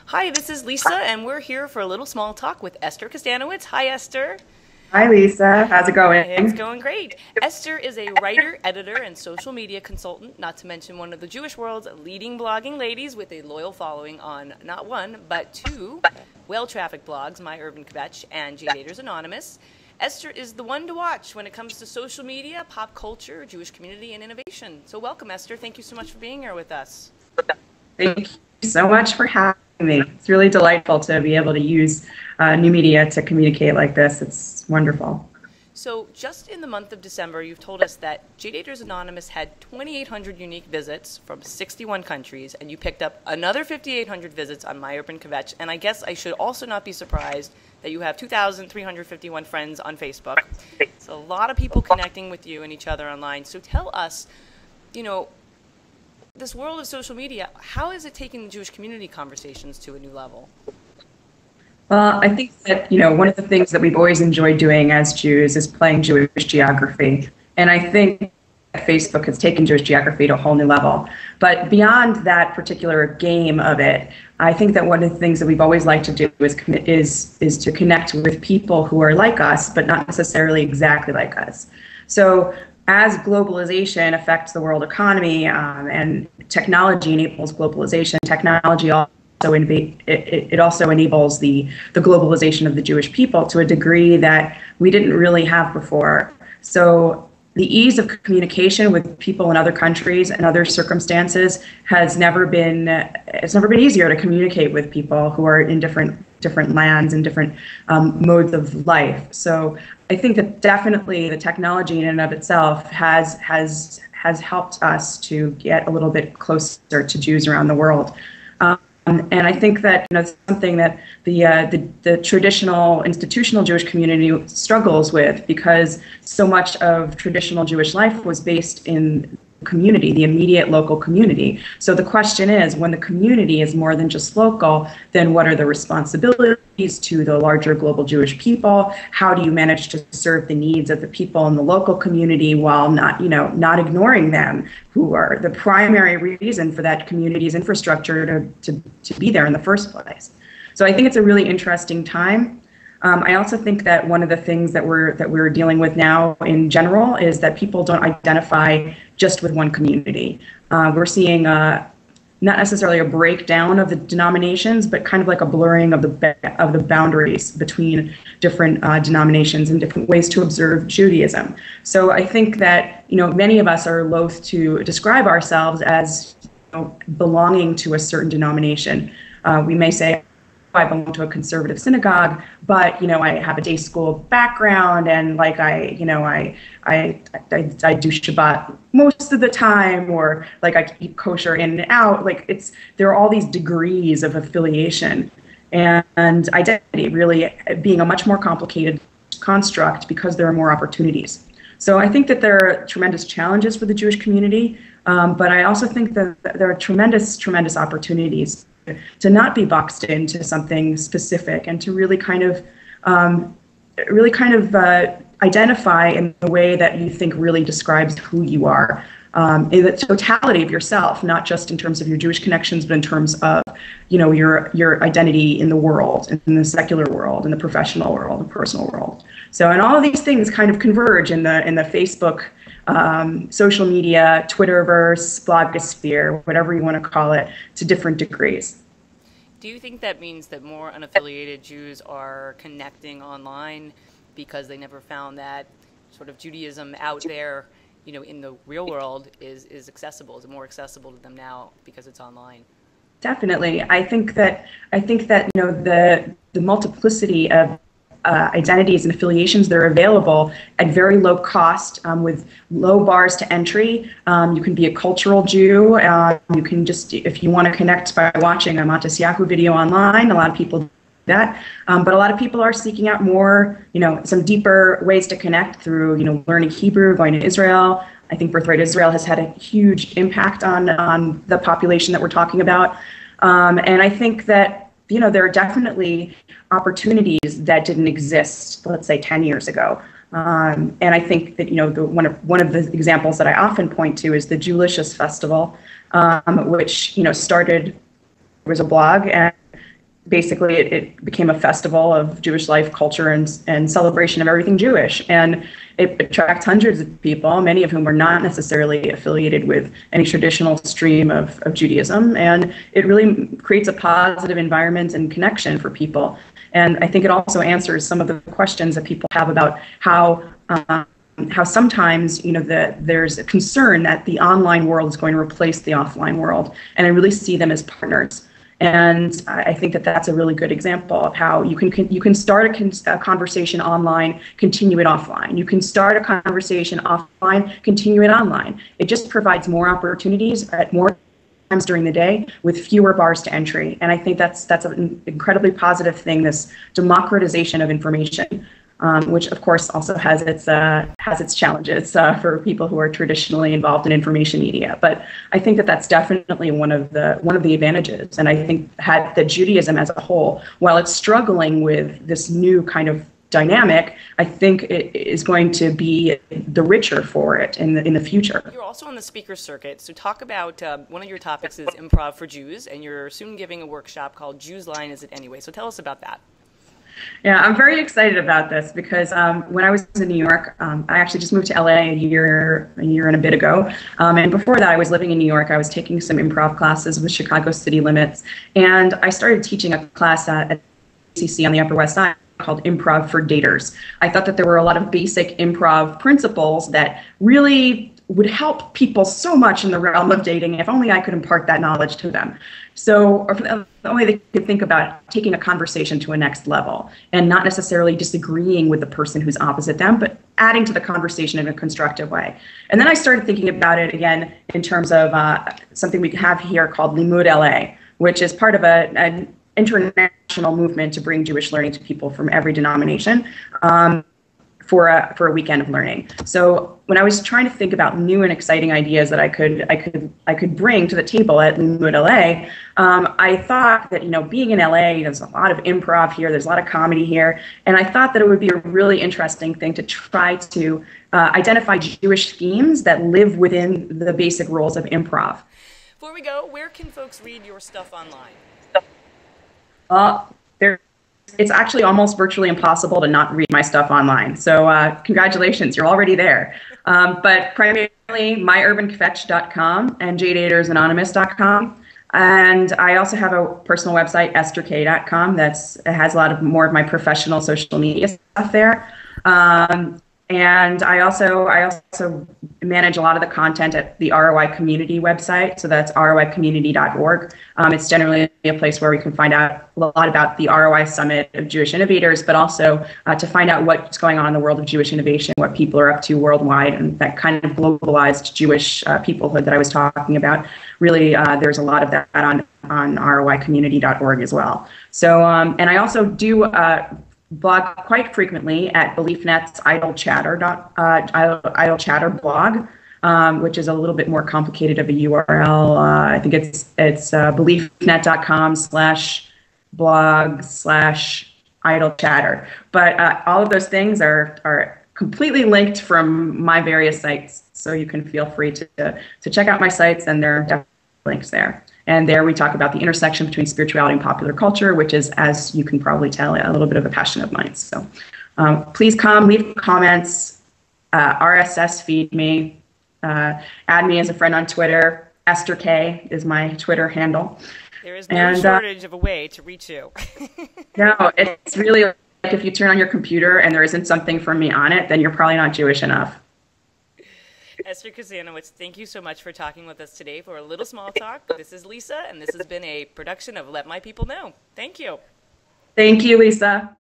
Hi, this is Lisa, and we're here for a little small talk with Esther Kustanowitz. Hi, Esther. Hi, Lisa. How's it It's going? going great. Esther is a writer, editor, and social media consultant, not to mention one of the Jewish world's leading blogging ladies with a loyal following on not one, but two well-trafficked blogs, My Urban Kvetch and Jdaters Anonymous. Esther is the one to watch when it comes to social media, pop culture, Jewish community, and innovation. So welcome, Esther. Thank you so much for being here with us. Thank you so much for having me. It's really delightful to be able to use new media to communicate like this. It's wonderful. So just in the month of December, you've told us that Jdaters Anonymous had 2,800 unique visits from 61 countries, and you picked up another 5,800 visits on My Urban Kvetch. And I guess I should also not be surprised that you have 2,351 friends on Facebook. So a lot of people connecting with you and each other online. So tell us, this world of social media, how is it taking the Jewish community conversations to a new level? Well, I think that, one of the things that we've always enjoyed doing as Jews is playing Jewish geography. And I think Facebook has taken Jewish geography to a whole new level. But beyond that particular game of it, I think that one of the things that we've always liked to do is to connect with people who are like us, but not necessarily exactly like us. So as globalization affects the world economy and technology enables globalization, technology also it also enables the globalization of the Jewish people to a degree that we didn't really have before. So the ease of communication with people in other countries and other circumstances has never been easier to communicate with people who are in different lands and different modes of life. So I think that definitely the technology in and of itself has helped us to get a little bit closer to Jews around the world. And I think that it's something that the traditional institutional Jewish community struggles with, because so much of traditional Jewish life was based in community, the immediate local community. So the question is, when the community is more than just local, then what are the responsibilities to the larger global Jewish people? How do you manage to serve the needs of the people in the local community while not ignoring them, who are the primary reason for that community's infrastructure to be there in the first place? So I think it's a really interesting time. I also think that one of the things that we're dealing with now in general is that people don't identify just with one community. We're seeing not necessarily a breakdown of the denominations, but kind of like a blurring of the boundaries between different denominations and different ways to observe Judaism. So I think that many of us are loath to describe ourselves as belonging to a certain denomination. We may say, I belong to a conservative synagogue, but I have a day school background, and I do Shabbat most of the time, or I keep kosher in and out. There are all these degrees of affiliation, and identity really being a much more complicated construct because there are more opportunities. So I think that there are tremendous challenges for the Jewish community, but I also think that there are tremendous opportunities to not be boxed into something specific, and to really kind of identify in the way that you think really describes who you are, in the totality of yourself, not just in terms of your Jewish connections, but in terms of your identity in the world, in the secular world, in the professional world, the personal world. So, and all of these things kind of converge in the Facebook, social media, Twitterverse, blogosphere, whatever you want to call it, to different degrees. Do you think that means that more unaffiliated Jews are connecting online because they never found that sort of Judaism out there, in the real world is accessible? Is it more accessible to them now because it's online? Definitely. I think that the multiplicity of identities and affiliations that are available at very low cost, with low bars to entry. You can be a cultural Jew. You can just, if you want to connect by watching a Matisyahu video online, a lot of people do that. But a lot of people are seeking out more, some deeper ways to connect through, learning Hebrew, going to Israel. I think Birthright Israel has had a huge impact on the population that we're talking about. And I think that there are definitely opportunities that didn't exist, let's say, 10 years ago. And I think that, one of the examples that I often point to is the Jewlicious Festival, which, started, was a blog, and basically it became a festival of Jewish life, culture, and celebration of everything Jewish. And it attracts hundreds of people, many of whom are not necessarily affiliated with any traditional stream of Judaism. And it really creates a positive environment and connection for people. And I think it also answers some of the questions that people have about how sometimes, there's a concern that the online world is going to replace the offline world. And I really see them as partners. And I think that that's a really good example of how you can start a conversation online, continue it offline. You can start a conversation offline, continue it online. It just provides more opportunities at more times during the day with fewer bars to entry. And I think that's an incredibly positive thing, this democratization of information. Which of course also has its challenges for people who are traditionally involved in information media. But I think that that's definitely one of the advantages. And I think that Judaism as a whole, while it's struggling with this new kind of dynamic, I think it is going to be the richer for it in the future. You're also on the speaker circuit, so talk about one of your topics is improv for Jews, and you're soon giving a workshop called Jews Line Is It Anyway? So tell us about that. Yeah, I'm very excited about this because when I was in New York, I actually just moved to LA a year and a bit ago. And before that, I was living in New York. I was taking some improv classes with Chicago City Limits. And I started teaching a class at ACC on the Upper West Side called Improv for Daters. I thought that there were a lot of basic improv principles that really would help people so much in the realm of dating if only I could impart that knowledge to them. So, or if only they could think about taking a conversation to a next level and not necessarily disagreeing with the person who's opposite them, but adding to the conversation in a constructive way. And then I started thinking about it again in terms of something we have here called Limud LA, which is part of an international movement to bring Jewish learning to people from every denomination. For a weekend of learning. So when I was trying to think about new and exciting ideas that I could bring to the table at Limud LA, I thought that being in LA, there's a lot of improv here, there's a lot of comedy here, and I thought that it would be a really interesting thing to try to identify Jewish themes that live within the basic rules of improv. Before we go, where can folks read your stuff online? It's actually almost virtually impossible to not read my stuff online. So congratulations, you're already there. But primarily myurbankvetch.com and jadeatersanonymous.com. And I also have a personal website, estherk.com, it has a lot more of my professional social media stuff there. And I also manage a lot of the content at the ROI community website. So that's roicommunity.org. It's generally a place where we can find out a lot about the ROI Summit of Jewish Innovators, but also to find out what's going on in the world of Jewish innovation, what people are up to worldwide, and that kind of globalized Jewish peoplehood that I was talking about. Really, there's a lot of that on roicommunity.org as well. So, and I also do blog quite frequently at BeliefNet's Idle Chatter blog, which is a little bit more complicated of a URL. I think it's beliefnet.com/blog/idle chatter. But all of those things are completely linked from my various sites, so you can feel free to check out my sites, and there are definitely links there. And there we talk about the intersection between spirituality and popular culture, which is, as you can probably tell, a little bit of a passion of mine. So please come, leave comments, RSS feed me, add me as a friend on Twitter. Esther K is my Twitter handle. There is no shortage of a way to reach you. No, it's really like if you turn on your computer and there isn't something from me on it, then you're probably not Jewish enough. Esther Kustanowitz, thank you so much for talking with us today for a little small talk. This is Lisa, and this has been a production of Let My People Know. Thank you. Thank you, Lisa.